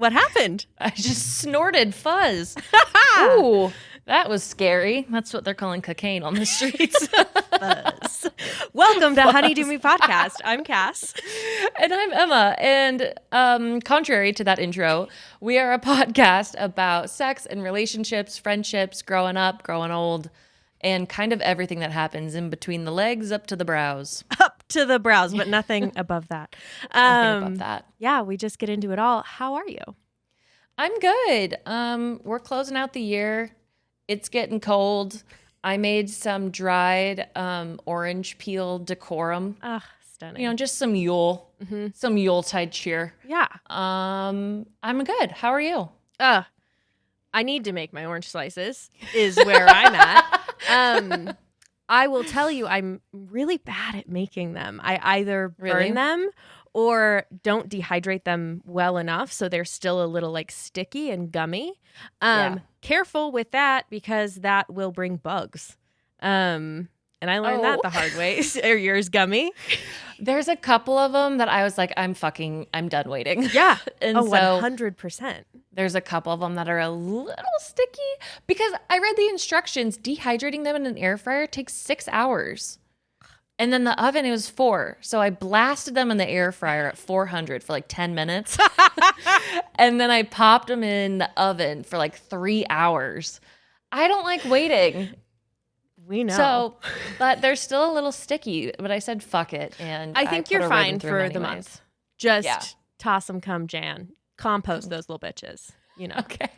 What happened? I just snorted fuzz. Ooh, that was scary. That's what they're calling cocaine on the streets. Fuzz. Welcome to Honeydew Me Podcast. I'm Cass. And I'm Emma. And contrary to that intro, we are a podcast about sex and relationships, friendships, growing up, growing old, and kind of everything that happens in between the legs up to the brows. Up to the brows, but nothing above that. Nothing above that. Yeah, we just get into it all. How are you? I'm good. We're closing out the year. It's getting cold. I made some dried orange peel decorum. Ah, stunning. You know, just some Yule, some Yuletide cheer. Yeah. I'm good. How are you? I need to make my orange slices is where I'm at. I will tell you, I'm really bad at making them. I either burn them or don't dehydrate them well enough, so they're still a little like sticky and gummy. Careful with that because that will bring bugs. And I learned that the hard way. Are yours gummy? There's a couple of them that I was like, I'm done waiting. Yeah. And so 100%. There's a couple of them that are a little sticky because I read the instructions. Dehydrating them in an air fryer takes 6 hours. And then the oven, it was 4. So I blasted them in the air fryer at 400 for like 10 minutes. And then I popped them in the oven for like 3 hours. I don't like waiting. We know. So, but they're still a little sticky. But I said, fuck it. And I think you're fine for the month. Just toss them come Jan. Compost those little bitches. You know. Okay.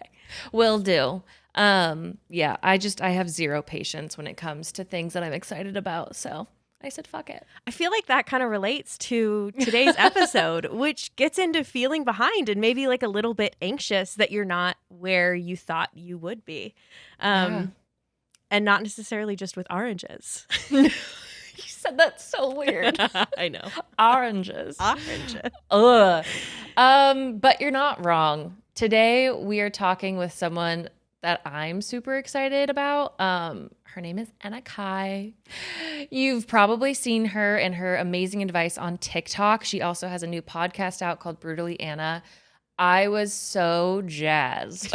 Will do. I have zero patience when it comes to things that I'm excited about. So I said, fuck it. I feel like that kind of relates to today's episode, which gets into feeling behind and maybe like a little bit anxious that you're not where you thought you would be. And not necessarily just with oranges. You said that so weird. I know. Oranges. Ugh. But you're not wrong. Today we are talking with someone that I'm super excited about. Her name is Anna Kai. You've probably seen her and her amazing advice on TikTok. She also has a new podcast out called Brutally Anna. I was so jazzed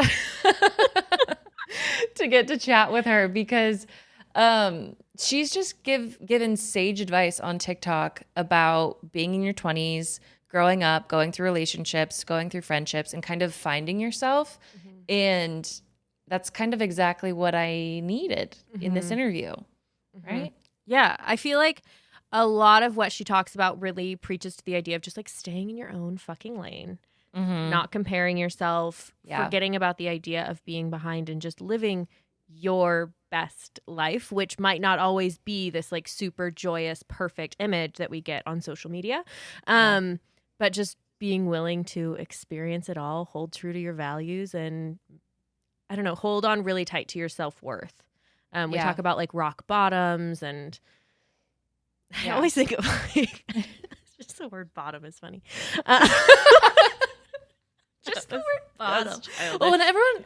to get to chat with her because she's just given sage advice on TikTok about being in your 20s, growing up, going through relationships, going through friendships, and kind of finding yourself. And that's kind of exactly what I needed in this interview, right? Yeah, I feel like a lot of what she talks about really preaches to the idea of just like staying in your own fucking lane, not comparing yourself, forgetting about the idea of being behind and just living your best life, which might not always be this like super joyous, perfect image that we get on social media. But just being willing to experience it all, hold true to your values, and I don't know, hold on really tight to your self-worth. We talk about like rock bottoms, and I always think of like, just the word bottom is funny. Just the word bottom. Well,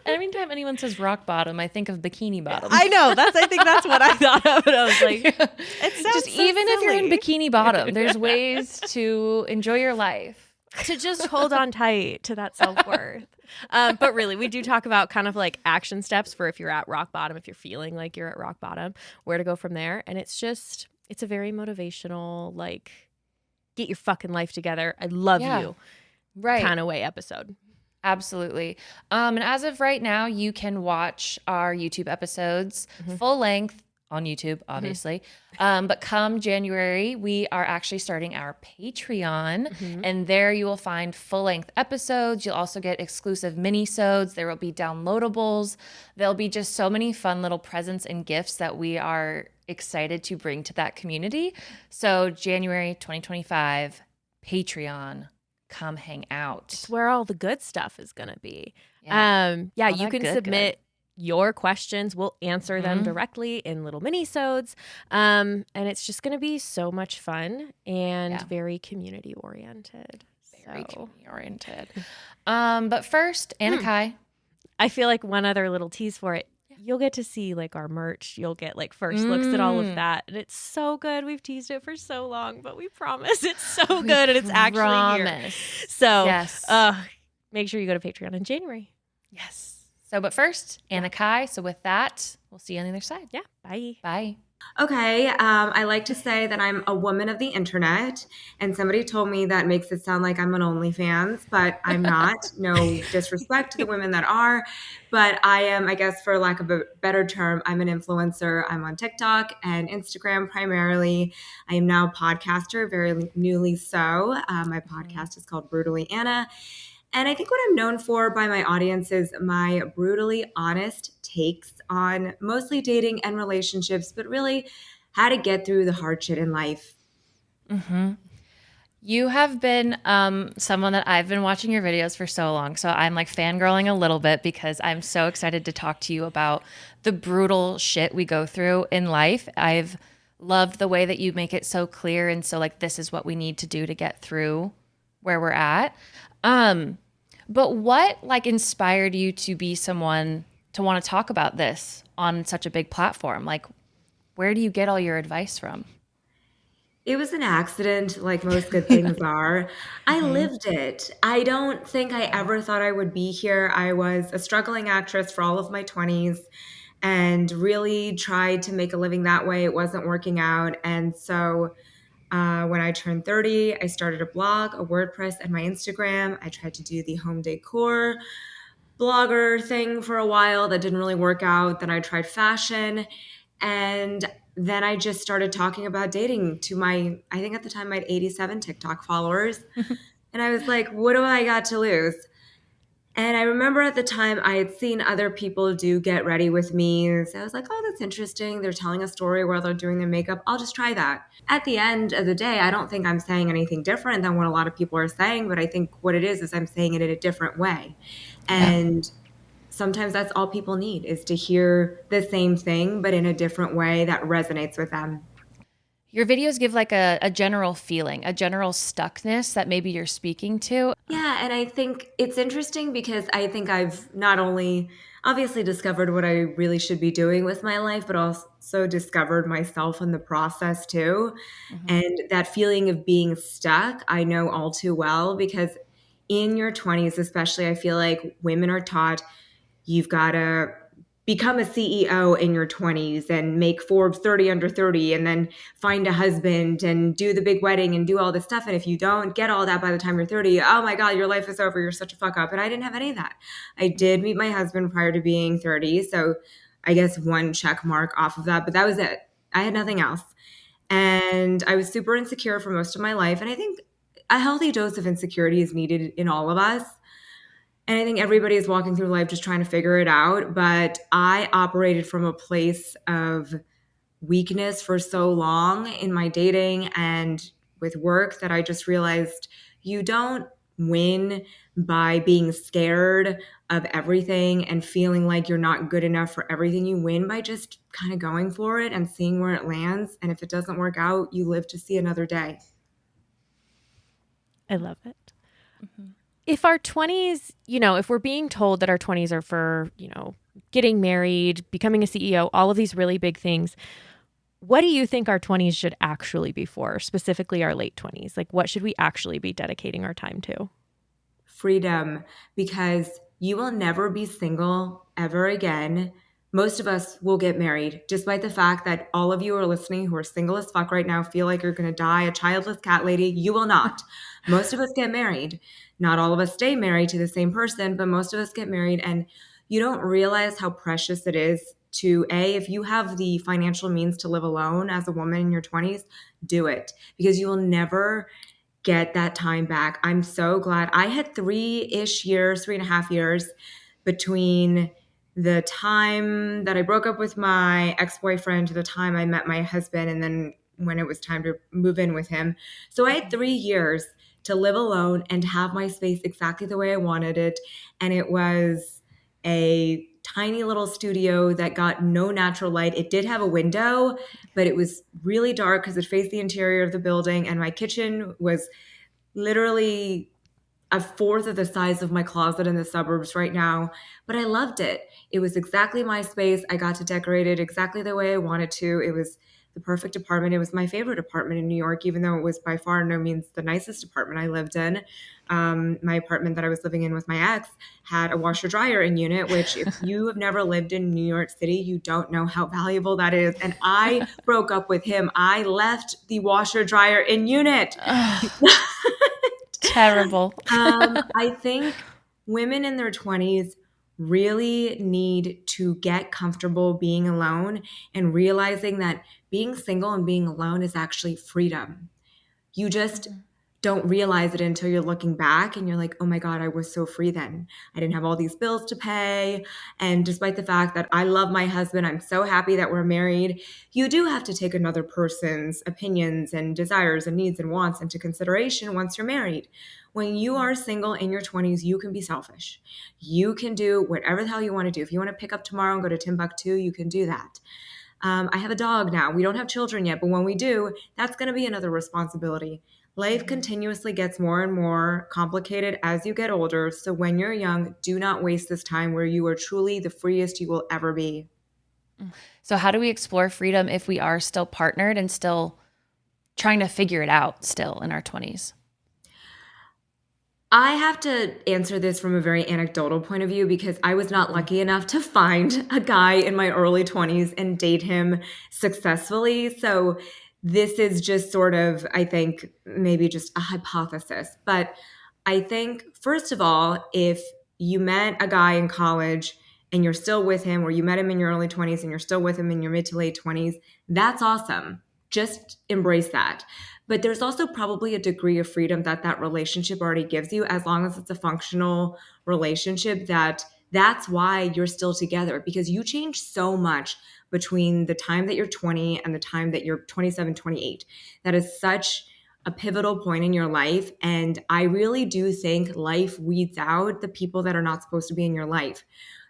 anytime anyone says rock bottom, I think of bikini bottom. I know. I think that's what I thought of. And I was like, it sounds just so even silly. if you're in bikini bottom, there's ways to enjoy your life. To just hold on tight to that self-worth. But really, we do talk about kind of like action steps for if you're at rock bottom, if you're feeling like you're at rock bottom, where to go from there. And it's a very motivational, like, get your fucking life together. I love you. Right. Kind of way episode. Absolutely. And as of right now, you can watch our YouTube episodes full length on YouTube, obviously. But come January, we are actually starting our Patreon. And there you will find full-length episodes. You'll also get exclusive mini-sodes. There will be downloadables. There'll be just so many fun little presents and gifts that we are excited to bring to that community. So January 2025, Patreon. Come hang out. It's where all the good stuff is going to be. You can submit your questions. We'll answer them directly in little mini-sodes. And it's just going to be so much fun and very community-oriented. Community-oriented. But first, Anna Kai. I feel like one other little tease for it. You'll get to see like our merch. You'll get like first looks at all of that. And it's so good. We've teased it for so long, but we promise it's so good and it's actually here. So make sure you go to Patreon in January. Yes. So, but first, Anna Kai. So with that, we'll see you on the other side. Yeah. Bye. Bye. Okay, I like to say that I'm a woman of the internet, and somebody told me that makes it sound like I'm an OnlyFans, but I'm not. No disrespect to the women that are, but I am, I guess, for lack of a better term, I'm an influencer. I'm on TikTok and Instagram primarily. I am now a podcaster, very newly so. My podcast is called Brutally Anna. And I think what I'm known for by my audience is my brutally honest takes on mostly dating and relationships, but really how to get through the hard shit in life. Mm-hmm. You have been someone that I've been watching your videos for so long. So I'm like fangirling a little bit because I'm so excited to talk to you about the brutal shit we go through in life. I've loved the way that you make it so clear. And so like, this is what we need to do to get through where we're at. But what like inspired you to be someone to want to talk about this on such a big platform? Like, where do you get all your advice from? It was an accident, like most good things are. I lived it. I don't think I ever thought I would be here. I was a struggling actress for all of my 20s and really tried to make a living that way. It wasn't working out. And so when I turned 30, I started a blog, a WordPress, and my Instagram. I tried to do the home decor blogger thing for a while. That didn't really work out. Then I tried fashion. And then I just started talking about dating to my, I think at the time I had 87 TikTok followers. And I was like, what do I got to lose? And I remember at the time I had seen other people do Get Ready With Me. So I was like, oh, that's interesting. They're telling a story while they're doing their makeup. I'll just try that. At the end of the day, I don't think I'm saying anything different than what a lot of people are saying, but I think what it is I'm saying it in a different way. And sometimes that's all people need is to hear the same thing, but in a different way that resonates with them. Your videos give like a general feeling, a general stuckness that maybe you're speaking to. Yeah, and I think it's interesting because I think I've not only obviously discovered what I really should be doing with my life, but also discovered myself in the process too. And that feeling of being stuck, I know all too well because in your 20s, especially, I feel like women are taught you've got to become a CEO in your 20s and make Forbes 30 under 30 and then find a husband and do the big wedding and do all this stuff. And if you don't get all that by the time you're 30, oh my God, your life is over. You're such a fuck up. And I didn't have any of that. I did meet my husband prior to being 30. So I guess one check mark off of that, but that was it. I had nothing else. And I was super insecure for most of my life. And I think a healthy dose of insecurity is needed in all of us. And I think everybody is walking through life just trying to figure it out. But I operated from a place of weakness for so long in my dating and with work that I just realized you don't win by being scared of everything and feeling like you're not good enough for everything. You win by just kind of going for it and seeing where it lands. And if it doesn't work out, you live to see another day. I love it. If our 20s, if we're being told that our 20s are for, getting married, becoming a CEO, all of these really big things, what do you think our 20s should actually be for, specifically our late 20s? Like, what should we actually be dedicating our time to? Freedom, because you will never be single ever again. Most of us will get married, despite the fact that all of you are listening who are single as fuck right now feel like you're going to die a childless cat lady. You will not. Most of us get married. Not all of us stay married to the same person, but most of us get married. And you don't realize how precious it is to, if you have the financial means to live alone as a woman in your 20s, do it, because you will never get that time back. I'm so glad. I had 3.5 years between the time that I broke up with my ex-boyfriend to the time I met my husband, and then when it was time to move in with him. So I had 3 years to live alone and have my space exactly the way I wanted it. And it was a tiny little studio that got no natural light. It did have a window, but it was really dark because it faced the interior of the building. And my kitchen was literally a fourth of the size of my closet in the suburbs right now. But I loved it. It was exactly my space. I got to decorate it exactly the way I wanted to. It was the perfect apartment. It was my favorite apartment in New York, even though it was by far no means the nicest apartment I lived in. My apartment that I was living in with my ex had a washer dryer in unit, which if you have never lived in New York City, you don't know how valuable that is. And I broke up with him. I left the washer dryer in unit. Terrible. I think women in their 20s really need to get comfortable being alone and realizing that being single and being alone is actually freedom. You just don't realize it until you're looking back and you're like, oh my God, I was so free then. I didn't have all these bills to pay. And despite the fact that I love my husband, I'm so happy that we're married, you do have to take another person's opinions and desires and needs and wants into consideration once you're married. When you are single in your 20s, you can be selfish. You can do whatever the hell you want to do. If you want to pick up tomorrow and go to Timbuktu, you can do that. I have a dog now. We don't have children yet, but when we do, that's going to be another responsibility. Life continuously gets more and more complicated as you get older. So when you're young, do not waste this time where you are truly the freest you will ever be. So how do we explore freedom if we are still partnered and still trying to figure it out still in our 20s? I have to answer this from a very anecdotal point of view because I was not lucky enough to find a guy in my early 20s and date him successfully. So this is just sort of, I think, maybe just a hypothesis. But I think, first of all, if you met a guy in college and you're still with him, or you met him in your early 20s and you're still with him in your mid to late 20s, that's awesome. Just embrace that. But there's also probably a degree of freedom that that relationship already gives you, as long as it's a functional relationship, that's why you're still together, because you change so much between the time that you're 20 and the time that you're 27, 28. That is such a pivotal point in your life. And I really do think life weeds out the people that are not supposed to be in your life.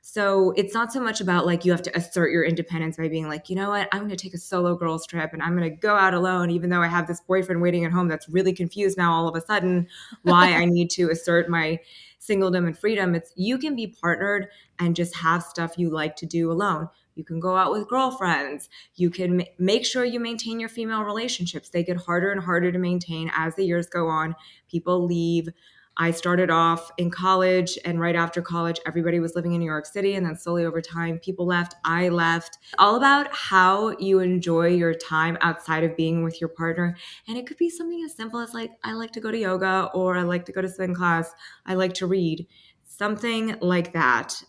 So it's not so much about like you have to assert your independence by being like, you know what, I'm going to take a solo girls trip and I'm going to go out alone, even though I have this boyfriend waiting at home that's really confused now all of a sudden why I need to assert my singledom and freedom. It's you can be partnered and just have stuff you like to do alone. You can go out with girlfriends. You can make sure you maintain your female relationships. They get harder and harder to maintain as the years go on. People leave. I started off in college, and right after college, everybody was living in New York City. And then slowly over time, people left. I left. All about how you enjoy your time outside of being with your partner. And it could be something as simple as like, I like to go to yoga, or I like to go to spin class. I like to read. Something like that.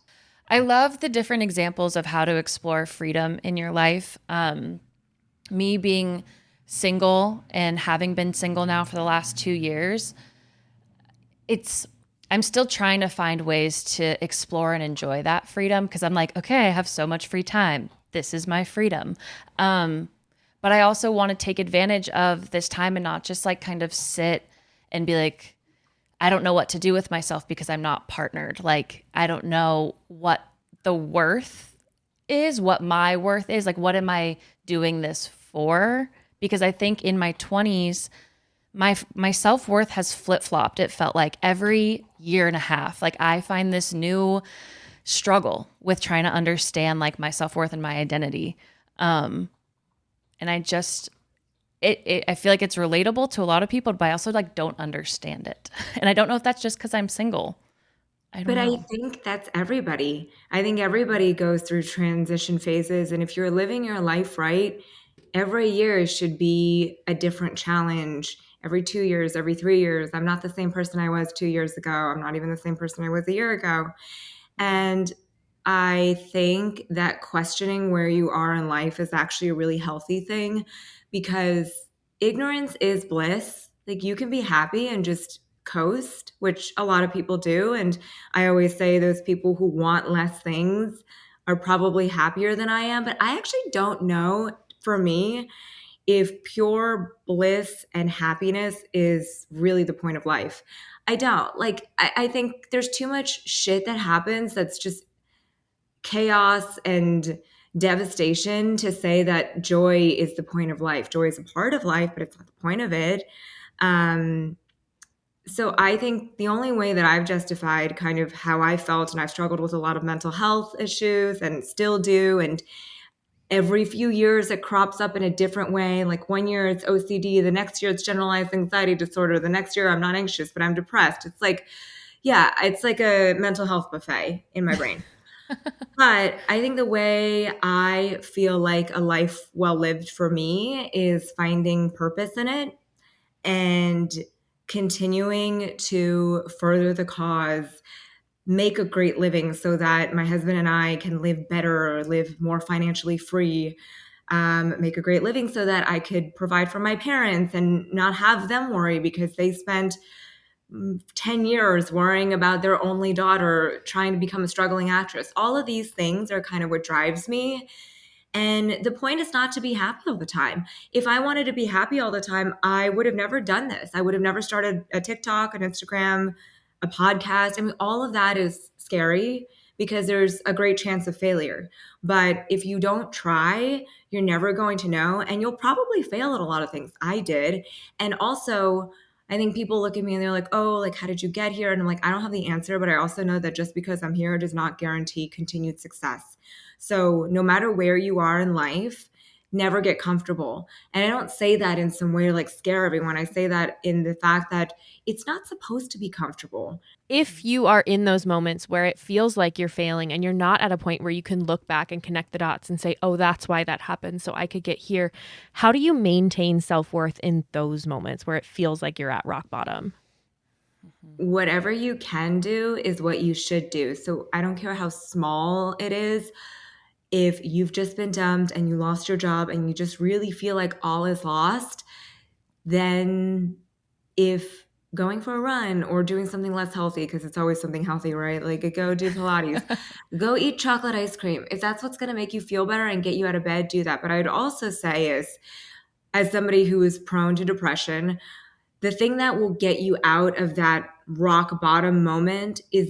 I love the different examples of how to explore freedom in your life. Me being single and having been single now for the last 2 years, I'm still trying to find ways to explore and enjoy that freedom, because I'm like, okay, I have so much free time. This is my freedom. But I also want to take advantage of this time and not just like kind of sit and be like, I don't know what to do with myself because I'm not partnered. Like, I don't know what the worth is, what my worth is. Like, what am I doing this for? Because I think in my 20s, my self-worth has flip-flopped. It felt like every year and a half. Like, I find this new struggle with trying to understand like my self-worth and my identity. And I just, I feel like it's relatable to a lot of people, but I also like don't understand it. And I don't know if that's just because I'm single. I think that's everybody. I think everybody goes through transition phases. And if you're living your life right, every year should be a different challenge. Every 2 years, every 3 years. I'm not the same person I was 2 years ago. I'm not even the same person I was a year ago. And I think that questioning where you are in life is actually a really healthy thing, because ignorance is bliss. Like, you can be happy and just coast, which a lot of people do. And I always say those people who want less things are probably happier than I am. But I actually don't know, for me, if pure bliss and happiness is really the point of life. I don't. Like, I think there's too much shit that happens that's just chaos and devastation to say that joy is the point of life. Joy is a part of life, but it's not the point of it. So I think the only way that I've justified kind of how I felt, and I've struggled with a lot of mental health issues and still do, and every few years it crops up in a different way. Like one year it's OCD, the next year it's generalized anxiety disorder, the next year I'm not anxious, but I'm depressed. It's like, yeah, it's like a mental health buffet in my brain. But I think the way I feel like a life well lived for me is finding purpose in it and continuing to further the cause, make a great living so that my husband and I can live better, or live more financially free, make a great living so that I could provide for my parents and not have them worry because they spent 10 years worrying about their only daughter trying to become a struggling actress. All of these things are kind of what drives me. And the point is not to be happy all the time. If I wanted to be happy all the time, I would have never done this. I would have never started a TikTok, an Instagram, a podcast. I mean, all of that is scary because there's a great chance of failure. But if you don't try, you're never going to know. And you'll probably fail at a lot of things. I did. And also, I think people look at me and they're like, oh, like, how did you get here? And I'm like, I don't have the answer, but I also know that just because I'm here does not guarantee continued success. So no matter where you are in life, never get comfortable. And I don't say that in some way to like scare everyone. I say that in the fact that it's not supposed to be comfortable. If you are in those moments where it feels like you're failing and you're not at a point where you can look back and connect the dots and say, oh, that's why that happened, so I could get here, how do you maintain self-worth in those moments where it feels like you're at rock bottom? Whatever you can do is what you should do. So I don't care how small it is. If you've just been dumped and you lost your job and you just really feel like all is lost, then if going for a run or doing something less healthy, because it's always something healthy, right? Like go do Pilates, go eat chocolate ice cream. If that's what's going to make you feel better and get you out of bed, do that. But I'd also say is, as somebody who is prone to depression, the thing that will get you out of that rock bottom moment is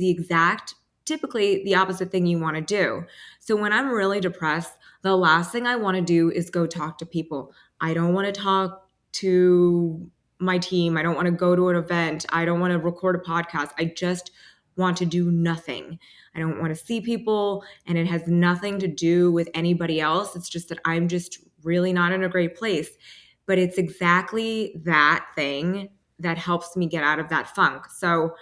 typically the opposite thing you want to do. So when I'm really depressed, the last thing I want to do is go talk to people. I don't want to talk to my team. I don't want to go to an event. I don't want to record a podcast. I just want to do nothing. I don't want to see people, and it has nothing to do with anybody else. It's just that I'm just really not in a great place. But it's exactly that thing that helps me get out of that funk. So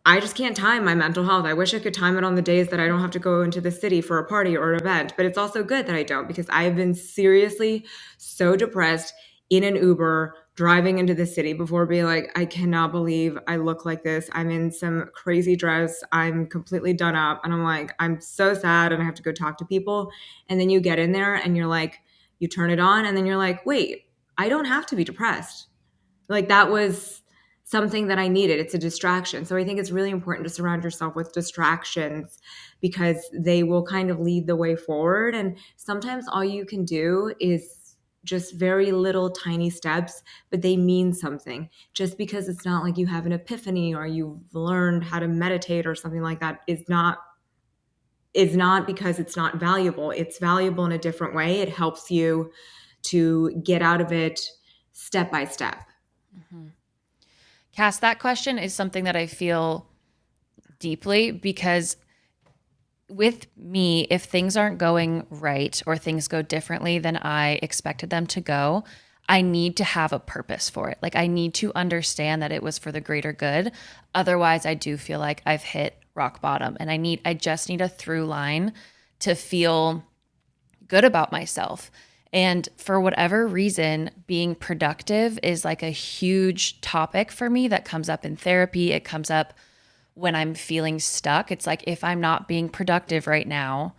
I just can't time my mental health. I wish I could time it on the days that I don't have to go into the city for a party or an event, but it's also good that I don't, because I've been seriously so depressed in an Uber driving into the city before, being like, I cannot believe I look like this. I'm in some crazy dress. I'm completely done up. And I'm like, I'm so sad and I have to go talk to people. And then you get in there and you're like, you turn it on and then you're like, wait, I don't have to be depressed. Like that was something that I needed. It's a distraction. So I think it's really important to surround yourself with distractions because they will kind of lead the way forward. And sometimes all you can do is just very little tiny steps, but they mean something. Just because it's not like you have an epiphany or you've learned how to meditate or something like that is not because it's not valuable. It's valuable in a different way. It helps you to get out of it step by step. Mm-hmm. Cass, that question is something that I feel deeply because with me, if things aren't going right or things go differently than I expected them to go, I need to have a purpose for it. Like I need to understand that it was for the greater good. Otherwise, I do feel like I've hit rock bottom and I just need a through line to feel good about myself. And for whatever reason, being productive is like a huge topic for me that comes up in therapy. It comes up when I'm feeling stuck. It's like, if I'm not being productive right now,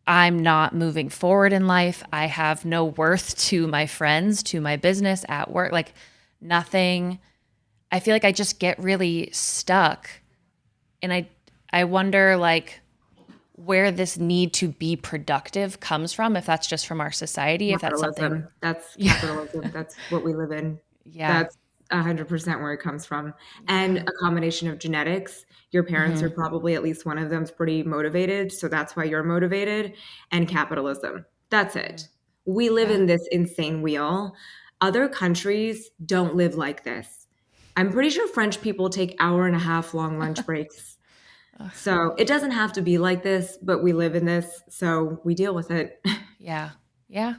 I'm not moving forward in life. I have no worth to my friends, to my business, at work, like nothing. I feel like I just get really stuck. And I wonder like where this need to be productive comes from, if that's just from our society, if that's something. That's capitalism. That's what we live in. Yeah. That's 100% where it comes from. And a combination of genetics. Your parents are probably, at least one of them is pretty motivated. So that's why you're motivated. And capitalism. That's it. We live in this insane wheel. Other countries don't live like this. I'm pretty sure French people take 1.5 hour long lunch breaks. So it doesn't have to be like this, but we live in this, so we deal with it. Yeah. Yeah.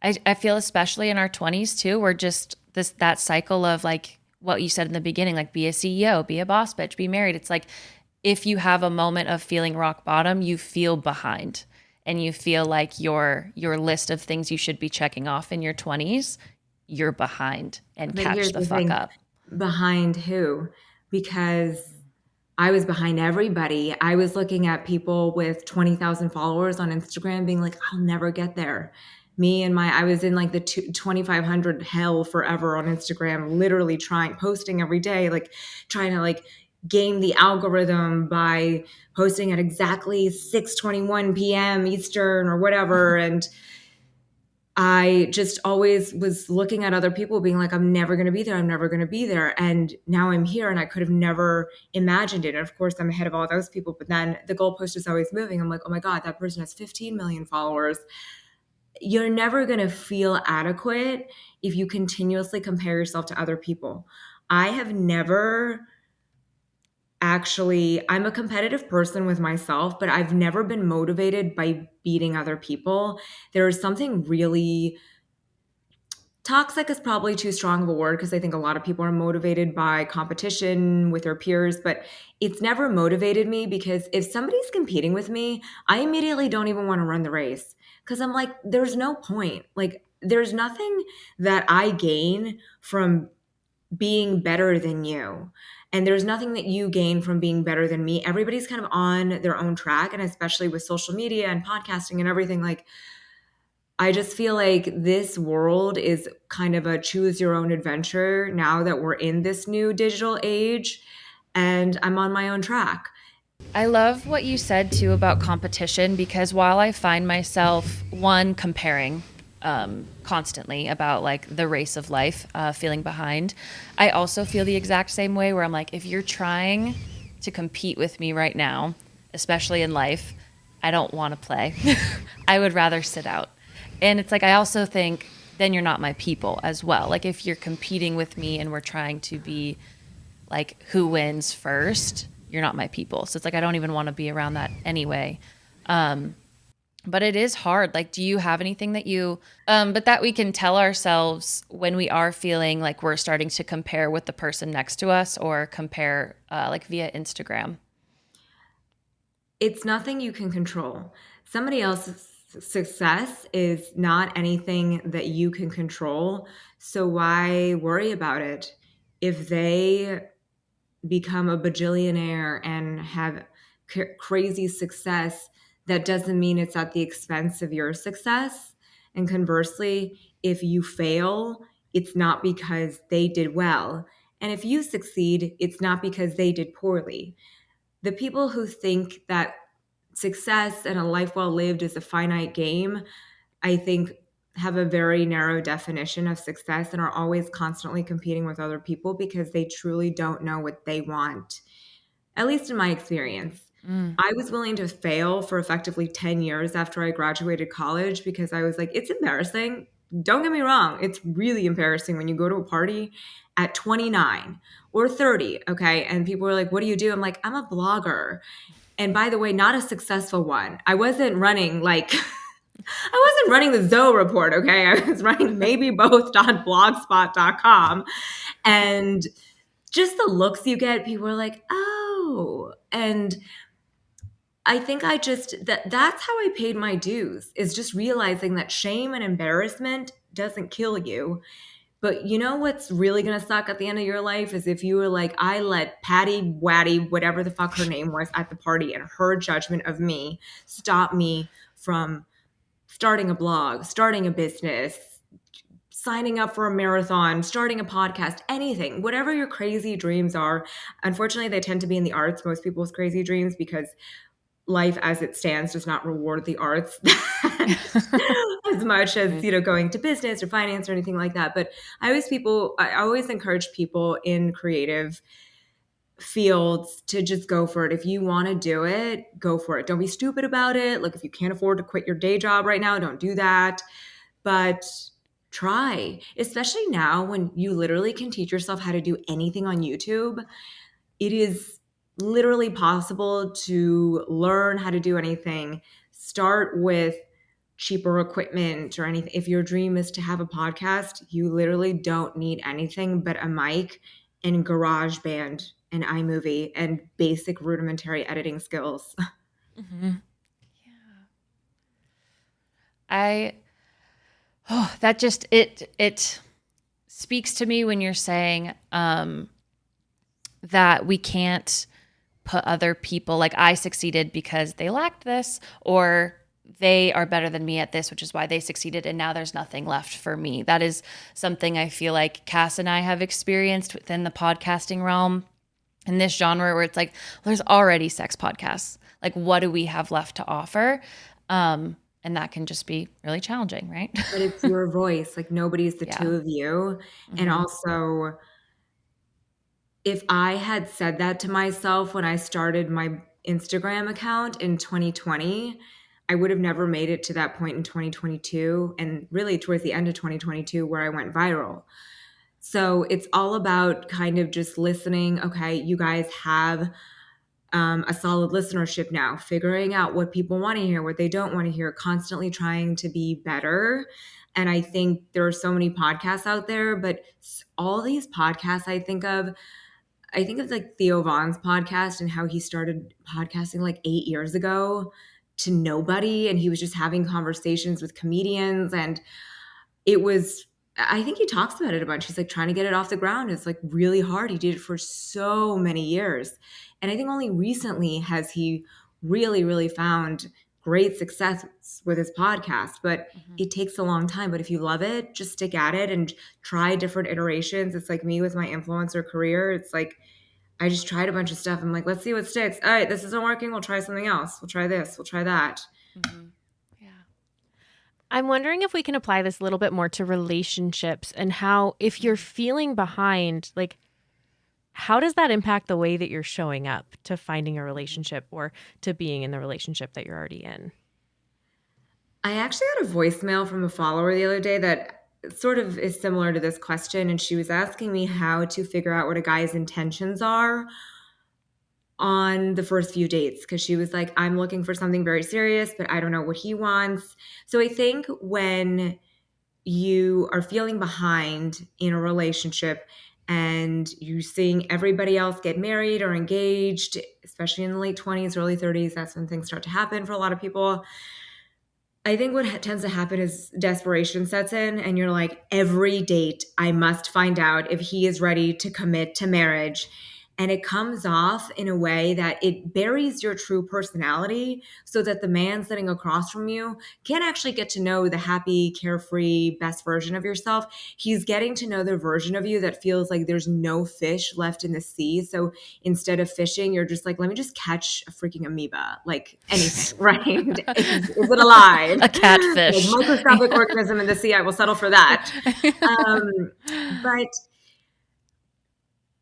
I feel especially in our 20s too, we're just that cycle of like what you said in the beginning, like be a CEO, be a boss bitch, be married. It's like if you have a moment of feeling rock bottom, you feel behind and you feel like your list of things you should be checking off in your 20s, you're behind and But catch here's the the fuck thing, up. behind who? Because I was behind everybody. I was looking at people with 20,000 followers on Instagram being like, I'll never get there. I was in like the 2,500 hell forever on Instagram, literally posting every day, like trying to like game the algorithm by posting at exactly 6:21 p.m. Eastern or whatever. And I just always was looking at other people being like, I'm never going to be there. I'm never going to be there. And now I'm here and I could have never imagined it. And of course, I'm ahead of all those people. But then the goalpost is always moving. I'm like, oh my God, that person has 15 million followers. You're never going to feel adequate if you continuously compare yourself to other people. I have never actually, I'm a competitive person with myself, but I've never been motivated by beating other people. There is something really toxic is probably too strong of a word because I think a lot of people are motivated by competition with their peers, but it's never motivated me because if somebody's competing with me, I immediately don't even want to run the race because I'm like, there's no point. Like, there's nothing that I gain from being better than you. And there's nothing that you gain from being better than me. Everybody's kind of on their own track. And especially with social media and podcasting and everything, like, I just feel like this world is kind of a choose your own adventure now that we're in this new digital age and I'm on my own track. I love what you said too about competition because while I find myself one comparing constantly about like the race of life, feeling behind, I also feel the exact same way where I'm like, if you're trying to compete with me right now, especially in life, I don't want to play. I would rather sit out. And it's like, I also think then you're not my people as well. Like if you're competing with me and we're trying to be like who wins first, you're not my people. So it's like I don't even want to be around that anyway. But it is hard. Like, do you have anything that you but that we can tell ourselves when we are feeling like we're starting to compare with the person next to us or compare like via Instagram? It's nothing you can control. Somebody else's success is not anything that you can control. So why worry about it? If they become a bajillionaire and have crazy success, that doesn't mean it's at the expense of your success. And conversely, if you fail, it's not because they did well. And if you succeed, it's not because they did poorly. The people who think that success and a life well lived is a finite game, I think have a very narrow definition of success and are always constantly competing with other people because they truly don't know what they want. At least in my experience. I was willing to fail for effectively 10 years after I graduated college because I was like, it's embarrassing. Don't get me wrong. It's really embarrassing when you go to a party at 29 or 30, okay? And people are like, what do you do? I'm like, I'm a blogger. And by the way, not a successful one. I wasn't running like I wasn't running the Zoe report, okay? I was running maybe both.blogspot.com. And just the looks you get, people are like, oh. And I think that's how I paid my dues, is just realizing that shame and embarrassment doesn't kill you. But you know what's really going to suck at the end of your life is if you were like, I let Patty Waddy, whatever the fuck her name was at the party, and her judgment of me stop me from starting a blog, starting a business, signing up for a marathon, starting a podcast, anything, whatever your crazy dreams are. Unfortunately, they tend to be in the arts, most people's crazy dreams, because life as it stands does not reward the arts as much as, going to business or finance or anything like that. But I always encourage people in creative fields to just go for it. If you want to do it, go for it. Don't be stupid about it. Like, if you can't afford to quit your day job right now, don't do that. But try, especially now when you literally can teach yourself how to do anything on YouTube. It is literally possible to learn how to do anything. Start with cheaper equipment or anything. If your dream is to have a podcast, you literally don't need anything but a mic and GarageBand and iMovie and basic rudimentary editing skills. Mm-hmm. Yeah. That just, it speaks to me when you're saying that we can't put other people, like I succeeded because they lacked this, or they are better than me at this, which is why they succeeded, and now there's nothing left for me. That is something I feel like Cass and I have experienced within the podcasting realm in this genre, where it's like, well, there's already sex podcasts. Like, what do we have left to offer? And that can just be really challenging, right? But it's your voice. Like, nobody's the two of you. Mm-hmm. And also, if I had said that to myself when I started my Instagram account in 2020, I would have never made it to that point in 2022, and really towards the end of 2022 where I went viral. So it's all about kind of just listening. Okay, you guys have a solid listenership now, figuring out what people want to hear, what they don't want to hear, constantly trying to be better. And I think there are so many podcasts out there, but all these podcasts I think of like Theo Vaughn's podcast and how he started podcasting like 8 years ago to nobody. And he was just having conversations with comedians. And I think he talks about it a bunch. He's like trying to get it off the ground. It's like really hard. He did it for so many years. And I think only recently has he really, really found great success with his podcast, but it takes a long time. But if you love it, just stick at it and try different iterations. It's like me with my influencer career. It's like, I just tried a bunch of stuff. I'm like, let's see what sticks. All right, this isn't working. We'll try something else. We'll try this. We'll try that. Mm-hmm. Yeah. I'm wondering if we can apply this a little bit more to relationships and how, if you're feeling behind, like, how does that impact the way that you're showing up to finding a relationship or to being in the relationship that you're already in? I actually got a voicemail from a follower the other day that sort of is similar to this question. And she was asking me how to figure out what a guy's intentions are on the first few dates. Because she was like, I'm looking for something very serious, but I don't know what he wants. So I think when you are feeling behind in a relationship and you're seeing everybody else get married or engaged, especially in the late 20s, early 30s, that's when things start to happen for a lot of people. I think what tends to happen is desperation sets in, and you're like, every date, I must find out if he is ready to commit to marriage. And it comes off in a way that it buries your true personality so that the man sitting across from you can't actually get to know the happy, carefree, best version of yourself. He's getting to know the version of you that feels like there's no fish left in the sea. So instead of fishing, you're just like, let me just catch a freaking amoeba, like anything, right? Is it alive? A catfish. Like microscopic organism in the sea, I will settle for that. But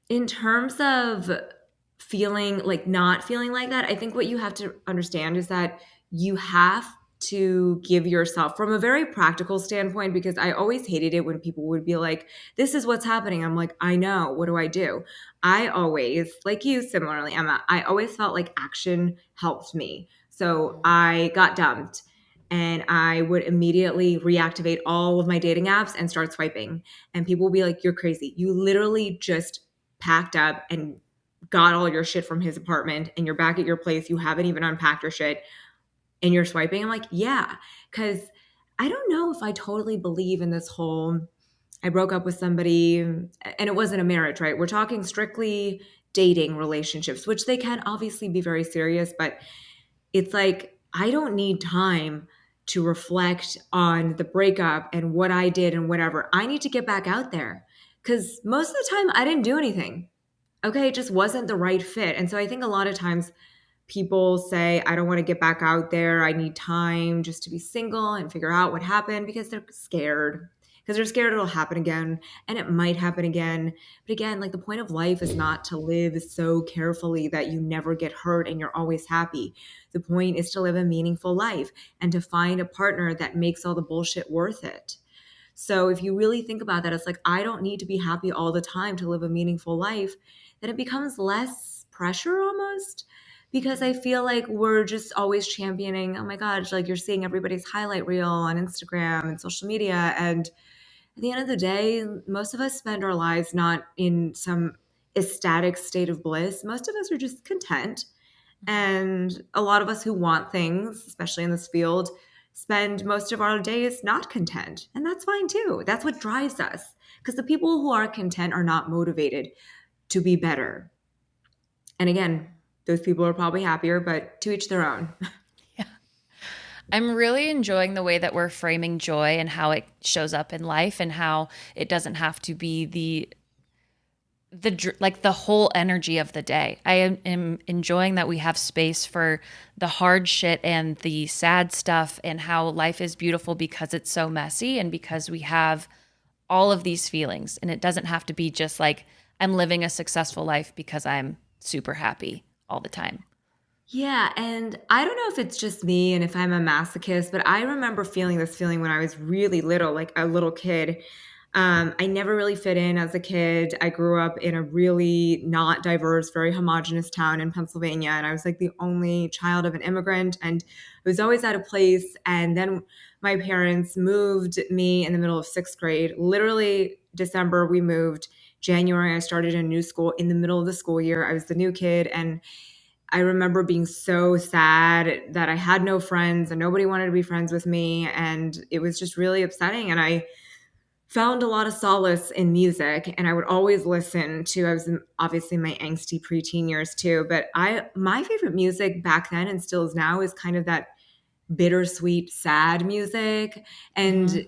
in terms of feeling like not feeling like that, I think what you have to understand is that you have to give yourself, from a very practical standpoint, because I always hated it when people would be like, this is what's happening. I'm like, I know, what do I do? I always, like you similarly, Emma, I always felt like action helped me. So I got dumped and I would immediately reactivate all of my dating apps and start swiping. And people will be like, you're crazy. You literally just packed up and got all your shit from his apartment and you're back at your place. You haven't even unpacked your shit and you're swiping. I'm like, yeah, because I don't know if I totally believe in this whole, I broke up with somebody and it wasn't a marriage, right? We're talking strictly dating relationships, which they can obviously be very serious, but it's like, I don't need time to reflect on the breakup and what I did and whatever. I need to get back out there. Because most of the time, I didn't do anything. Okay, it just wasn't the right fit. And so I think a lot of times people say, I don't want to get back out there. I need time just to be single and figure out what happened because they're scared. Because they're scared it'll happen again. And it might happen again. But again, like the point of life is not to live so carefully that you never get hurt and you're always happy. The point is to live a meaningful life and to find a partner that makes all the bullshit worth it. So if you really think about that, it's like, I don't need to be happy all the time to live a meaningful life, then it becomes less pressure almost, because I feel like we're just always championing, oh my God, like you're seeing everybody's highlight reel on Instagram and social media. And at the end of the day, most of us spend our lives not in some ecstatic state of bliss. Most of us are just content. And a lot of us who want things, especially in this field, spend most of our days not content. And that's fine too. That's what drives us. Because the people who are content are not motivated to be better. And again, those people are probably happier, but to each their own. Yeah. I'm really enjoying the way that we're framing joy and how it shows up in life and how it doesn't have to be the like the whole energy of the day. I am enjoying that we have space for the hard shit and the sad stuff and how life is beautiful because it's so messy and because we have all of these feelings. And it doesn't have to be just like I'm living a successful life because I'm super happy all the time. Yeah, and I don't know if it's just me and if I'm a masochist, but I remember feeling this feeling when I was really little, like a little kid. I never really fit in as a kid. I grew up in a really not diverse, very homogenous town in Pennsylvania, and I was like the only child of an immigrant, and I was always out of place. And then my parents moved me in the middle of sixth grade. Literally, December we moved. January, I started a new school in the middle of the school year. I was the new kid, and I remember being so sad that I had no friends and nobody wanted to be friends with me. And it was just really upsetting. And I found a lot of solace in music. And I would always listen to, I was obviously in my angsty preteen years too, but my favorite music back then and still is now is kind of that bittersweet, sad music. And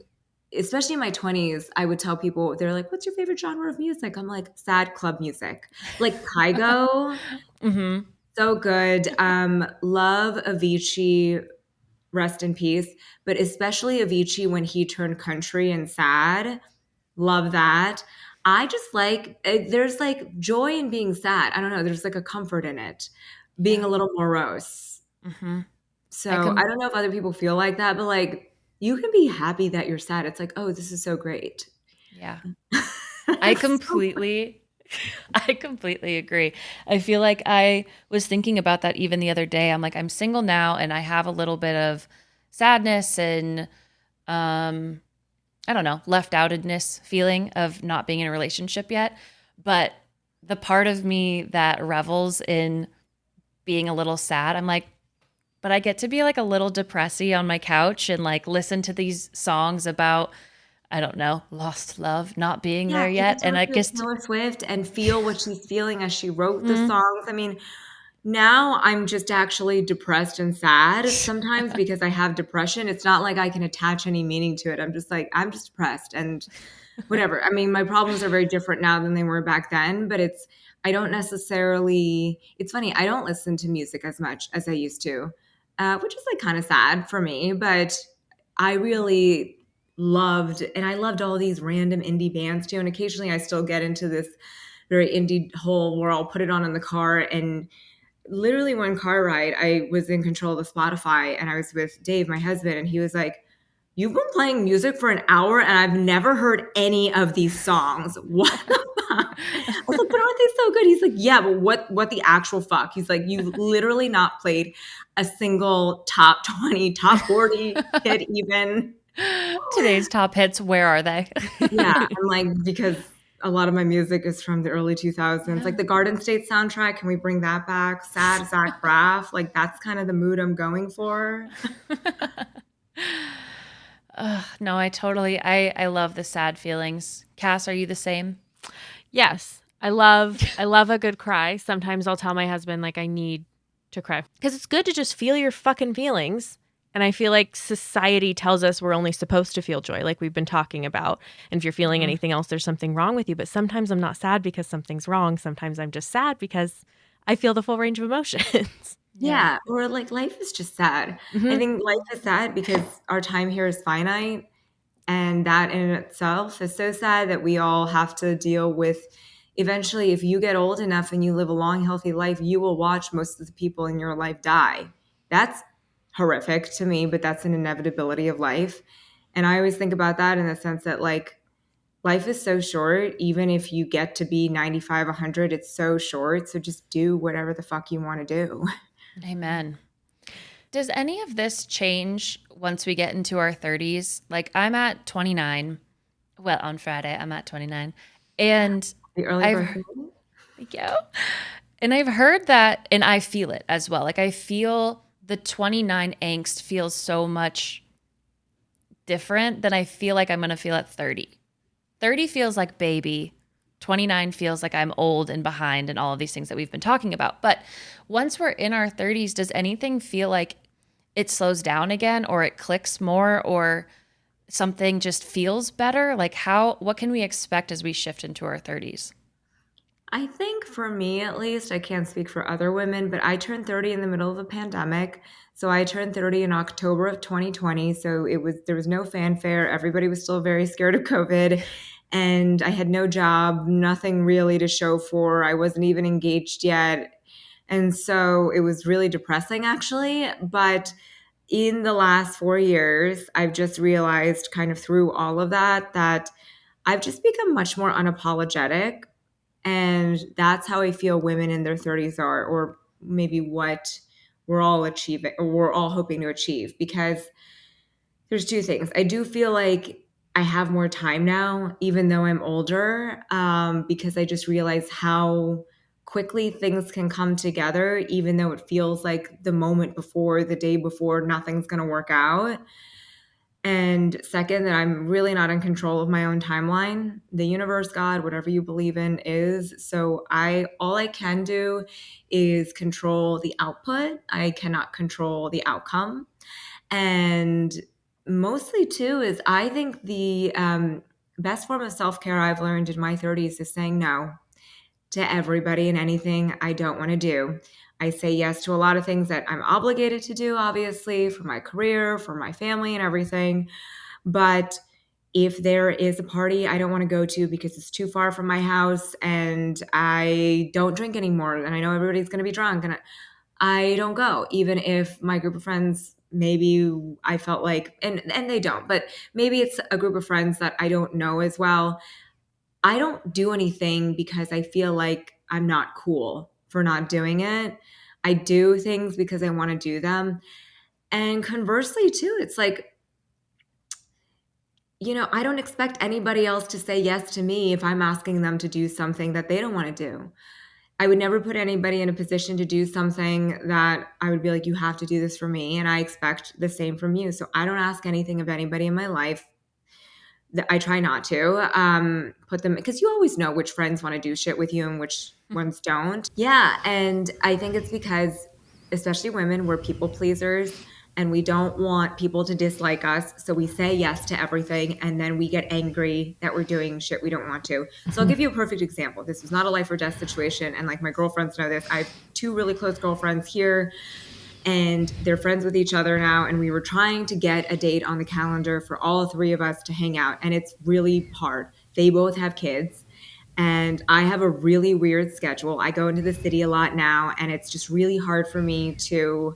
especially in my 20s, I would tell people, they're like, what's your favorite genre of music? I'm like, sad club music. Like Kygo. So good. Love Avicii, rest in peace, but especially Avicii when he turned country and sad. Love that. I just like, there's like joy in being sad. I don't know. There's like a comfort in it, being a little morose. So I don't know if other people feel like that, but like you can be happy that you're sad. It's like, oh, this is so great. Yeah. I completely agree. I feel like I was thinking about that even the other day. I'm like, I'm single now and I have a little bit of sadness and I don't know, left outedness feeling of not being in a relationship yet. But the part of me that revels in being a little sad, I'm like, but I get to be like a little depressy on my couch and like listen to these songs about, I don't know, lost love, not being there yet. And I guess Taylor Swift and feel what she's feeling as she wrote the songs. I mean, now I'm just actually depressed and sad sometimes because I have depression. It's not like I can attach any meaning to it. I'm just like, I'm just depressed and whatever. I mean, my problems are very different now than they were back then, but I don't necessarily, it's funny, I don't listen to music as much as I used to, which is like kind of sad for me, but I really loved, and I loved all these random indie bands too. And occasionally I still get into this very indie hole where I'll put it on in the car. And literally one car ride, I was in control of the Spotify and I was with Dave, my husband, and he was like, you've been playing music for an hour and I've never heard any of these songs. What the fuck? I was like, but aren't they so good? He's like, yeah, but what the actual fuck? He's like, you've literally not played a single top 20, top 40 hit even. Today's top hits, where are they? Yeah, I'm like, because a lot of my music is from the early 2000s. Like the Garden State soundtrack, can we bring that back? Sad Zach Braff, like that's kind of the mood I'm going for. No, I love the sad feelings. Cass, are you the same? Yes. I love a good cry. Sometimes I'll tell my husband like I need to cry because it's good to just feel your fucking feelings. And I feel like society tells us we're only supposed to feel joy, like we've been talking about. And if you're feeling anything else, there's something wrong with you. But sometimes I'm not sad because something's wrong. Sometimes I'm just sad because I feel the full range of emotions. Yeah. Or like life is just sad. I think life is sad because our time here is finite. And that in itself is so sad that we all have to deal with. Eventually, if you get old enough and you live a long, healthy life, you will watch most of the people in your life die. That's horrific to me, but that's an inevitability of life. And I always think about that in the sense that like life is so short. Even if you get to be 95, 100, it's so short. So just do whatever the fuck you want to do. Amen. Does any of this change once we get into our 30s? Like I'm at 29. Well, on Friday, I'm at 29. And The early birthday. Thank you. And I've heard that, and I feel it as well. Like I feel the 29 angst feels so much different than I feel like I'm going to feel at 30. 30 feels like baby. 29 feels like I'm old and behind and all of these things that we've been talking about. But once we're in our 30s, does anything feel like it slows down again, or it clicks more, or something just feels better? Like what can we expect as we shift into our 30s? I think for me, at least, I can't speak for other women, but I turned 30 in the middle of a pandemic. So I turned 30 in October of 2020. So there was no fanfare. Everybody was still very scared of COVID. And I had no job, nothing really to show for. I wasn't even engaged yet. And so it was really depressing, actually. But in the last 4 years, I've just realized, kind of through all of that I've just become much more unapologetic. And that's how I feel women in their 30s are, or maybe what we're all achieving, or we're all hoping to achieve. Because there's two things. I do feel like I have more time now, even though I'm older, because I just realize how quickly things can come together, even though it feels like the moment before, the day before, nothing's going to work out. And second, that I'm really not in control of my own timeline. The universe, God, whatever you believe in is. So all I can do is control the output. I cannot control the outcome. And mostly too is I think the best form of self-care I've learned in my 30s is saying no to everybody and anything I don't want to do. I say yes to a lot of things that I'm obligated to do, obviously, for my career, for my family, and everything. But if there is a party I don't want to go to because it's too far from my house and I don't drink anymore and I know everybody's going to be drunk, and I don't go, even if my group of friends, maybe I felt like, and they don't, but maybe it's a group of friends that I don't know as well. I don't do anything because I feel like I'm not cool for not doing it. I do things because I want to do them. And conversely, too, it's like, I don't expect anybody else to say yes to me if I'm asking them to do something that they don't want to do. I would never put anybody in a position to do something that I would be like, you have to do this for me. And I expect the same from you. So I don't ask anything of anybody in my life. I try not to put them, because you always know which friends want to do shit with you and which ones don't. Yeah. And I think it's because, especially women, we're people pleasers and we don't want people to dislike us. So we say yes to everything and then we get angry that we're doing shit we don't want to. So I'll give you a perfect example. This was not a life or death situation. And like my girlfriends know this. I have two really close girlfriends here, and they're friends with each other now. And we were trying to get a date on the calendar for all three of us to hang out. And it's really hard. They both have kids. And I have a really weird schedule. I go into the city a lot now, and it's just really hard for me to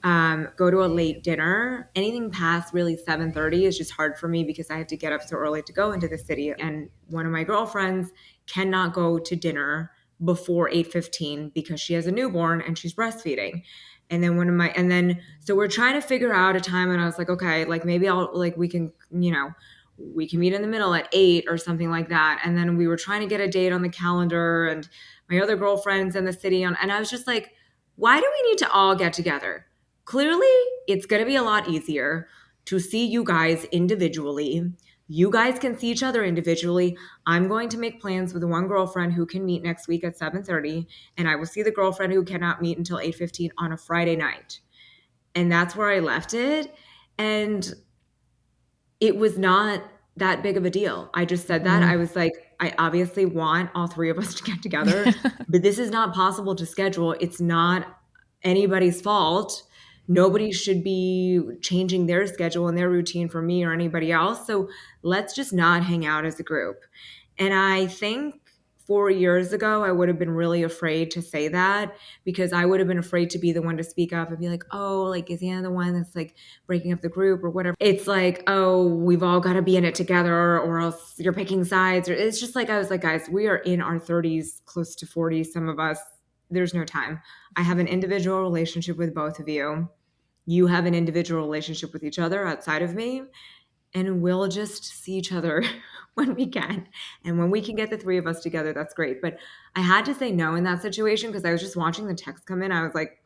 go to a late dinner. Anything past really 7:30 is just hard for me because I have to get up so early to go into the city. And one of my girlfriends cannot go to dinner before 8:15 because she has a newborn and she's breastfeeding. So we're trying to figure out a time, and I was like, okay, like maybe we can meet in the middle at 8 or something like that. And then we were trying to get a date on the calendar, and my other girlfriends in the city and I was just like, why do we need to all get together? Clearly, it's going to be a lot easier to see you guys individually. You guys can see each other individually. I'm going to make plans with the one girlfriend who can meet next week at 7:30, and I will see the girlfriend who cannot meet until 8:15 on a Friday night. And that's where I left it. And it was not that big of a deal. I just said that. I was like, I obviously want all three of us to get together, but this is not possible to schedule. It's not anybody's fault. Nobody should be changing their schedule and their routine for me or anybody else. So let's just not hang out as a group. And I think 4 years ago, I would have been really afraid to say that because I would have been afraid to be the one to speak up and be like, oh, like, is Anna the one that's like breaking up the group or whatever? It's like, oh, we've all got to be in it together or else you're picking sides. Or it's just like, I was like, guys, we are in our 30s, close to 40, some of us. There's no time. I have an individual relationship with both of you. You have an individual relationship with each other outside of me. And we'll just see each other when we can. And when we can get the three of us together, that's great. But I had to say no in that situation because I was just watching the text come in. I was like,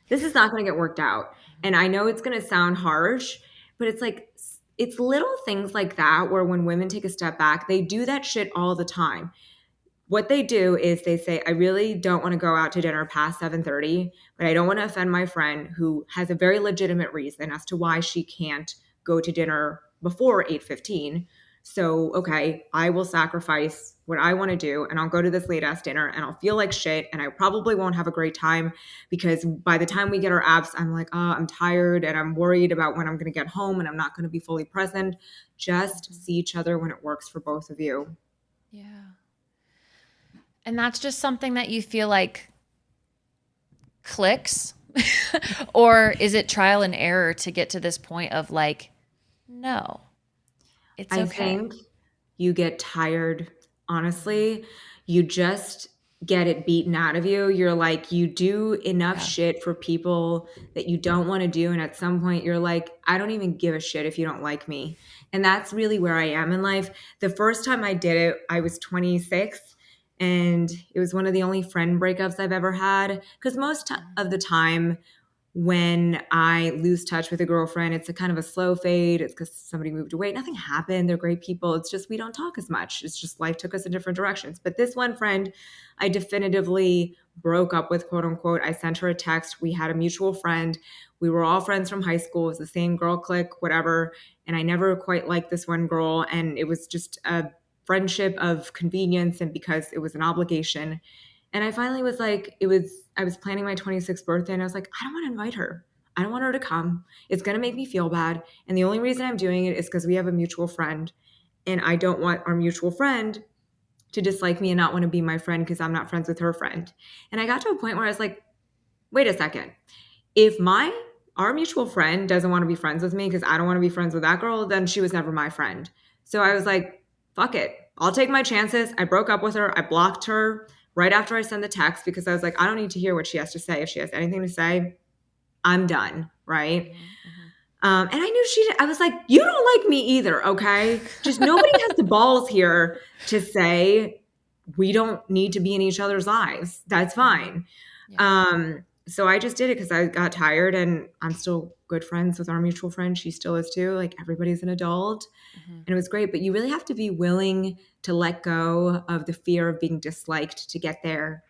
this is not going to get worked out. And I know it's going to sound harsh, but it's like, it's little things like that where when women take a step back, they do that shit all the time. What they do is they say, I really don't want to go out to dinner past 7:30, but I don't want to offend my friend who has a very legitimate reason as to why she can't go to dinner before 8:15. So, okay, I will sacrifice what I want to do and I'll go to this late ass dinner and I'll feel like shit and I probably won't have a great time because by the time we get our apps, I'm like, oh, I'm tired and I'm worried about when I'm going to get home and I'm not going to be fully present. Just see each other when it works for both of you. Yeah. And that's just something that you feel like clicks? Or is it trial and error to get to this point of like, no, it's okay? I think you get tired, honestly. You just get it beaten out of you. You're like, you do enough shit for people that you don't want to do. And at some point you're like, I don't even give a shit if you don't like me. And that's really where I am in life. The first time I did it, I was 26. And it was one of the only friend breakups I've ever had. Because most of the time when I lose touch with a girlfriend, it's a kind of a slow fade. It's because somebody moved away. Nothing happened. They're great people. It's just we don't talk as much. It's just life took us in different directions. But this one friend, I definitively broke up with, quote unquote. I sent her a text. We had a mutual friend. We were all friends from high school. It was the same girl clique, whatever. And I never quite liked this one girl. And it was just a friendship of convenience and because it was an obligation. And I finally was like, I was planning my 26th birthday and I was like, I don't want to invite her. I don't want her to come. It's going to make me feel bad. And the only reason I'm doing it is because we have a mutual friend and I don't want our mutual friend to dislike me and not want to be my friend because I'm not friends with her friend. And I got to a point where I was like, wait a second. If our mutual friend doesn't want to be friends with me because I don't want to be friends with that girl, then she was never my friend. So I was like, fuck it. I'll take my chances. I broke up with her. I blocked her right after I sent the text because I was like, I don't need to hear what she has to say. If she has anything to say, I'm done. Right. And I knew I was like, you don't like me either. Okay. Just nobody has the balls here to say we don't need to be in each other's lives. That's fine. Yeah. So I just did it because I got tired and I'm still good friends with our mutual friend. She still is too. Like everybody's an adult and it was great. But you really have to be willing to let go of the fear of being disliked to get there.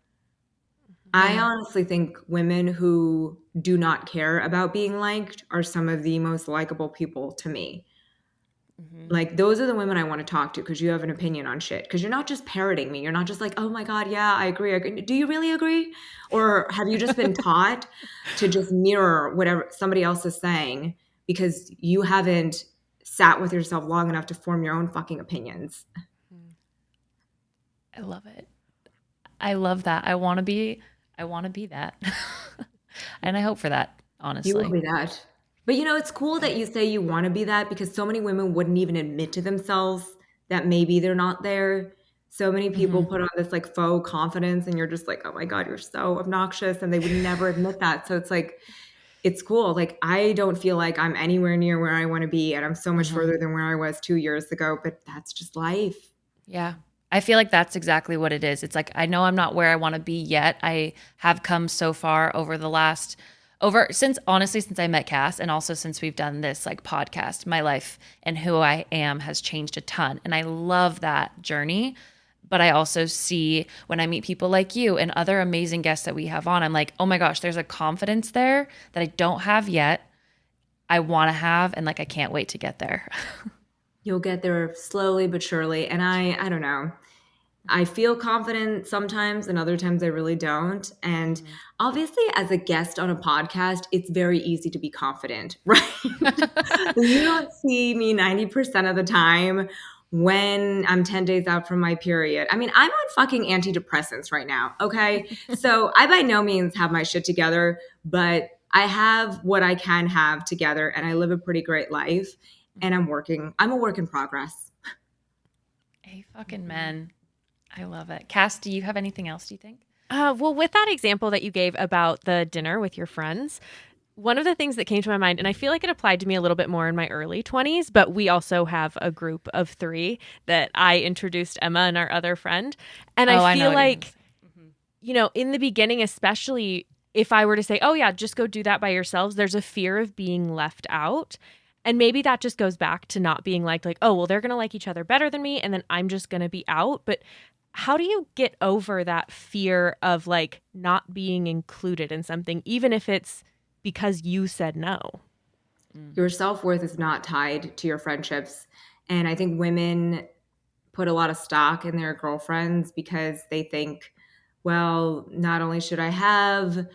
I honestly think women who do not care about being liked are some of the most likable people to me. Like those are the women I want to talk to because you have an opinion on shit. Because you're not just parroting me. You're not just like, oh my God, yeah, I agree. Do you really agree? Or have you just been taught to just mirror whatever somebody else is saying because you haven't sat with yourself long enough to form your own fucking opinions? I love it. I love that. I want to be that. And I hope for that, honestly. You will be that. But it's cool that you say you want to be that because so many women wouldn't even admit to themselves that maybe they're not there. So many people put on this like faux confidence and you're just like, oh my God, you're so obnoxious. And they would never admit that. So it's like, it's cool. Like, I don't feel like I'm anywhere near where I want to be. And I'm so much further than where I was 2 years ago, but that's just life. Yeah. I feel like that's exactly what it is. It's like, I know I'm not where I want to be yet. I have come so far since I met Cass and also since we've done this like podcast, my life and who I am has changed a ton. And I love that journey. But I also see when I meet people like you and other amazing guests that we have on, I'm like, oh my gosh, there's a confidence there that I don't have yet. I want to have, and like, I can't wait to get there. You'll get there slowly but surely. And I don't know. I feel confident sometimes and other times I really don't. And obviously as a guest on a podcast, it's very easy to be confident, right? You don't see me 90% of the time when I'm 10 days out from my period. I mean, I'm on fucking antidepressants right now, okay? So I by no means have my shit together, but I have what I can have together, and I live a pretty great life, and I'm a work in progress. Hey, fucking men. I love it. Cass, do you have anything else, do you think? Well, with that example that you gave about the dinner with your friends, one of the things that came to my mind, and I feel like it applied to me a little bit more in my early 20s, but we also have a group of 3 that I introduced Emma and our other friend. And I feel like, in the beginning, especially if I were to say, oh yeah, just go do that by yourselves, there's a fear of being left out. And maybe that just goes back to not being like, oh, well, they're going to like each other better than me, and then I'm just going to be out. But how do you get over that fear of like not being included in something, even if it's because you said no? Your self-worth is not tied to your friendships. And I think women put a lot of stock in their girlfriends because they think, well, not only should I have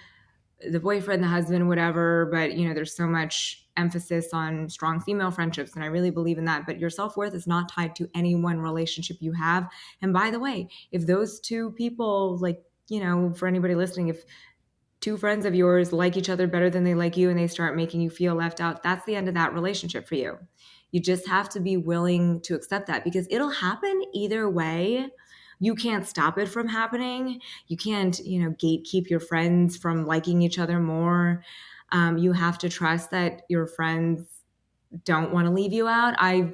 the boyfriend, the husband, whatever, but there's so much emphasis on strong female friendships, and I really believe in that. But your self-worth is not tied to any one relationship you have. And by the way, if those 2 people, like, for anybody listening, if 2 friends of yours like each other better than they like you and they start making you feel left out, that's the end of that relationship for you. You just have to be willing to accept that, because it'll happen either way. You can't stop it from happening. You can't, gatekeep your friends from liking each other more. You have to trust that your friends don't want to leave you out. I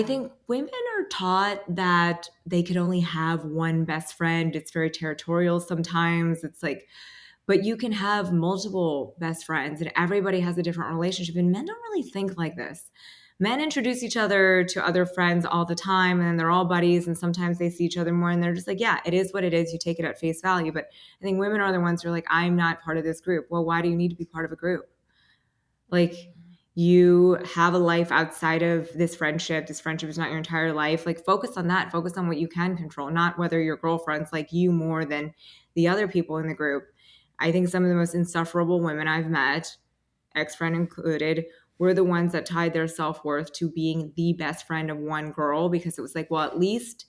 think women are taught that they could only have one best friend. It's very territorial sometimes. It's like, but you can have multiple best friends, and everybody has a different relationship. And men don't really think like this. Men introduce each other to other friends all the time, and they're all buddies, and sometimes they see each other more, and they're just like, yeah, it is what it is. You take it at face value. But I think women are the ones who are like, I'm not part of this group. Well, why do you need to be part of a group? Like, you have a life outside of this friendship. This friendship is not your entire life. Like, focus on that. Focus on what you can control, not whether your girlfriends like you more than the other people in the group. I think some of the most insufferable women I've met, ex-friend included, were the ones that tied their self-worth to being the best friend of one girl, because it was like, well, at least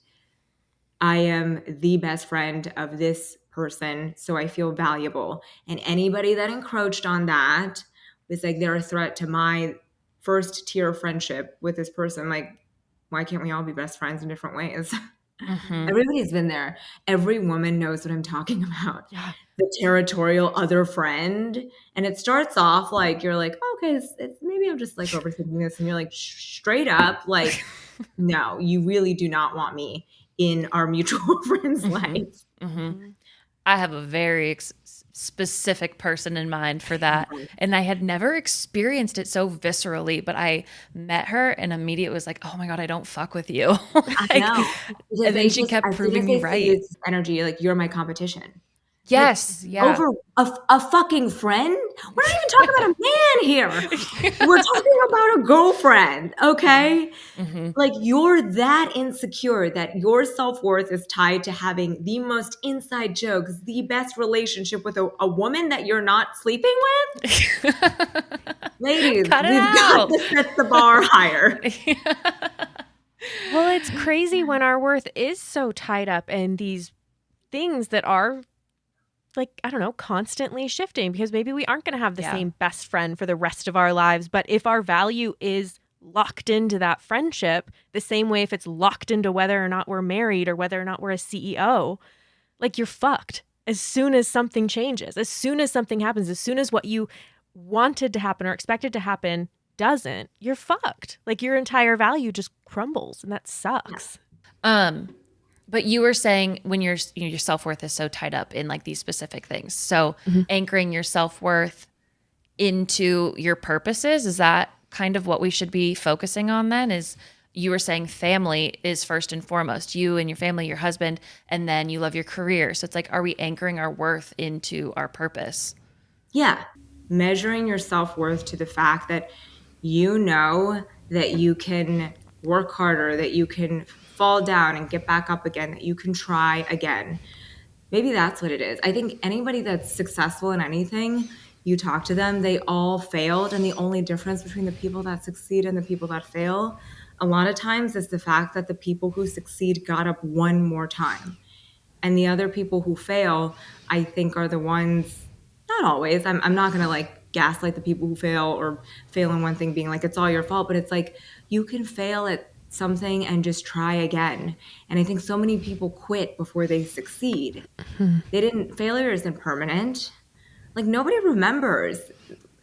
I am the best friend of this person, so I feel valuable. And anybody that encroached on that was like, they're a threat to my first tier friendship with this person. Like, why can't we all be best friends in different ways? Everybody's been there. Every woman knows what I'm talking about. Yeah. The territorial other friend. And it starts off like, you're like, oh, okay, maybe I'm just like overthinking this. And you're like, straight up, like, no, you really do not want me in our mutual friend's life. I have a very specific person in mind for that. And I had never experienced it so viscerally, but I met her and immediately was like, oh my God, I don't fuck with you. I know. And then she kept proving me right. This energy, like, you're my competition. Yes. Like, yeah. Over a fucking friend? We're not even talking about a man here. We're talking about a girlfriend, okay? Like, you're that insecure that your self-worth is tied to having the most inside jokes, the best relationship with a woman that you're not sleeping with? Ladies, we've got to set the bar higher. Well, it's crazy when our worth is so tied up in these things that are, like, I don't know, constantly shifting, because maybe we aren't going to have the same best friend for the rest of our lives. But if our value is locked into that friendship, the same way if it's locked into whether or not we're married or whether or not we're a CEO, like, you're fucked as soon as something changes, as soon as something happens, as soon as what you wanted to happen or expected to happen doesn't, you're fucked. Like, your entire value just crumbles, and that sucks. But you were saying when your self-worth is so tied up in like these specific things. So anchoring your self-worth into your purposes, is that kind of what we should be focusing on then? Is you were saying family is first and foremost, you and your family, your husband, and then you love your career. So it's like, are we anchoring our worth into our purpose? Yeah. Measuring your self-worth to the fact that you know that you can work harder, that you can fall down and get back up again, that you can try again. Maybe that's what it is. I think anybody that's successful in anything, you talk to them, they all failed. And the only difference between the people that succeed and the people that fail a lot of times is the fact that the people who succeed got up one more time. And the other people who fail, I think, are the ones, not always, I'm not going to like gaslight the people who fail or fail in one thing being like, it's all your fault. But it's like, you can fail at something and just try again. And I think so many people quit before they succeed. Failure isn't permanent. Like, nobody remembers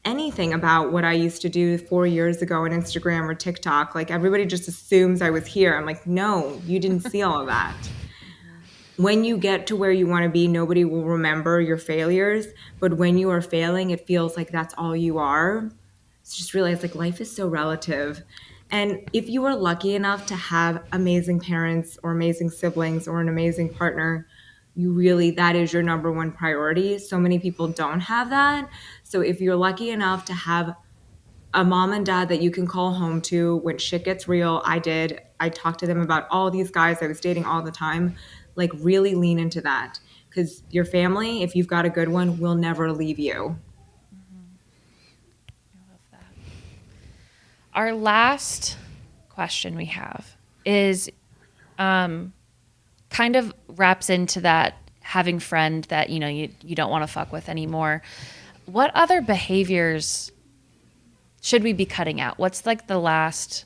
anything about what I used to do 4 years ago on Instagram or TikTok. Like, everybody just assumes I was here. I'm like, no, you didn't see all of that. When you get to where you want to be, nobody will remember your failures. But when you are failing, it feels like that's all you are. So just realize like life is so relative. And if you are lucky enough to have amazing parents or amazing siblings or an amazing partner, that is your number one priority. So many people don't have that. So if you're lucky enough to have a mom and dad that you can call home to when shit gets real, I talked to them about all these guys I was dating all the time. Like, really lean into that, because your family, if you've got a good one, will never leave you. I love that. Our last question we have is kind of wraps into that having friend that, you know, you don't want to fuck with anymore. What other behaviors should we be cutting out? What's like the last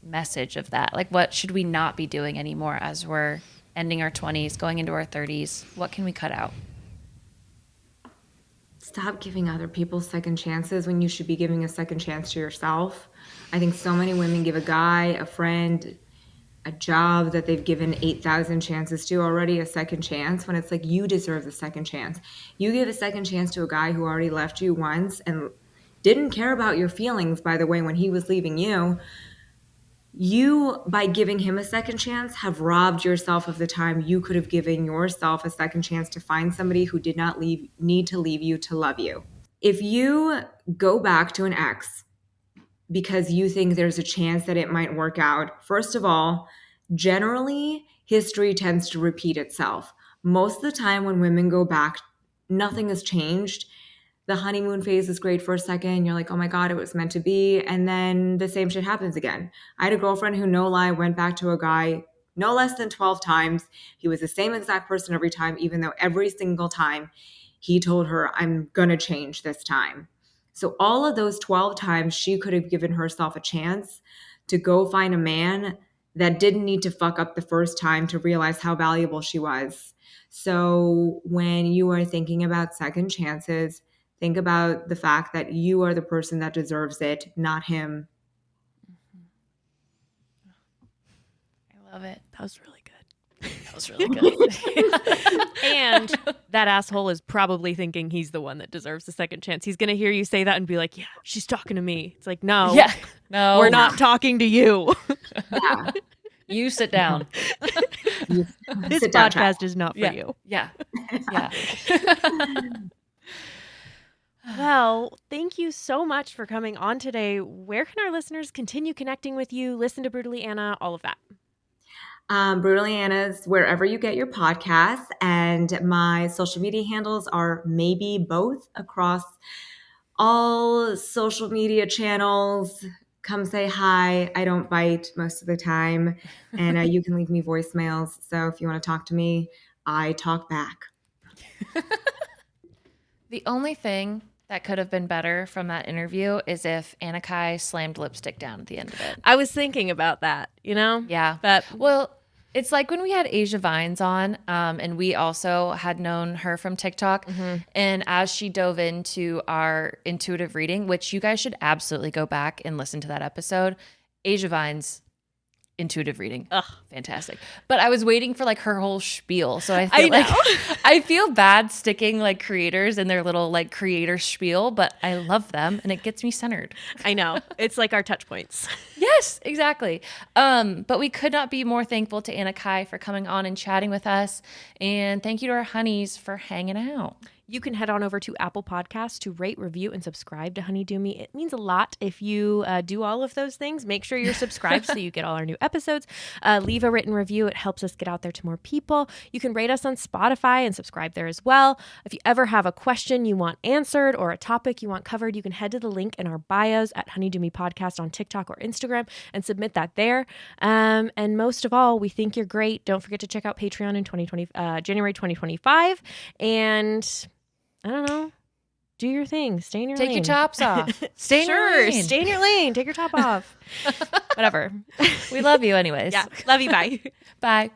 message of that? Like, what should we not be doing anymore as we're ending our 20s, going into our 30s? What can we cut out? Stop giving other people second chances when you should be giving a second chance to yourself. I think so many women give a guy, a friend, a job that they've given 8,000 chances to already a second chance, when it's like, you deserve the second chance. You give a second chance to a guy who already left you once and didn't care about your feelings, by the way, when he was leaving you. You, by giving him a second chance, have robbed yourself of the time you could have given yourself a second chance to find somebody who did not need to leave you to love you. If you go back to an ex because you think there's a chance that it might work out, first of all, generally, history tends to repeat itself. Most of the time when women go back, nothing has changed. The honeymoon phase is great for a second. You're like, oh my God, it was meant to be. And then the same shit happens again. I had a girlfriend who, no lie, went back to a guy no less than 12 times. He was the same exact person every time, even though every single time he told her, I'm going to change this time. So all of those 12 times, she could have given herself a chance to go find a man that didn't need to fuck up the first time to realize how valuable she was. So when you are thinking about second chances, think about the fact that you are the person that deserves it, not him. I love it. That was really good. That was really good. And that asshole is probably thinking he's the one that deserves the second chance. He's going to hear you say that and be like, yeah, she's talking to me. It's like, no, we're not talking to you. Yeah. You sit down. This podcast is not for you. Yeah. Well, thank you so much for coming on today. Where can our listeners continue connecting with you, listen to Brutally Anna, all of that? Brutally Anna's wherever you get your podcasts, and my social media handles are maybe both across all social media channels. Come say hi. I don't bite most of the time, and you can leave me voicemails. So if you want to talk to me, I talk back. The only thing that could have been better from that interview is if Anna Kai slammed lipstick down at the end of it. I was thinking about that, you know? Yeah. But well, it's like when we had Asia Vines on, and we also had known her from TikTok. Mm-hmm. And as she dove into our intuitive reading, which you guys should absolutely go back and listen to that episode, Asia Vines intuitive reading. Ugh. Fantastic. But I was waiting for like her whole spiel. So I feel bad sticking like creators in their little like creator spiel, but I love them and it gets me centered. I know. It's like our touch points. Yes, exactly. But we could not be more thankful to Anna Kai for coming on and chatting with us. And thank you to our honeys for hanging out. You can head on over to Apple Podcasts to rate, review, and subscribe to Honey Do Me. It means a lot if you do all of those things. Make sure you're subscribed so you get all our new episodes. Leave a written review. It helps us get out there to more people. You can rate us on Spotify and subscribe there as well. If you ever have a question you want answered or a topic you want covered, you can head to the link in our bios at Honey Do Me Podcast on TikTok or Instagram. Instagram and submit that there. And most of all, we think you're great. Don't forget to check out Patreon in January 2025. And I don't know. Do your thing. Stay in your lane. Take your tops off. Stay in your lane. Stay in your lane. Take your top off. Whatever. We love you anyways. Yeah. Love you. Bye. Bye.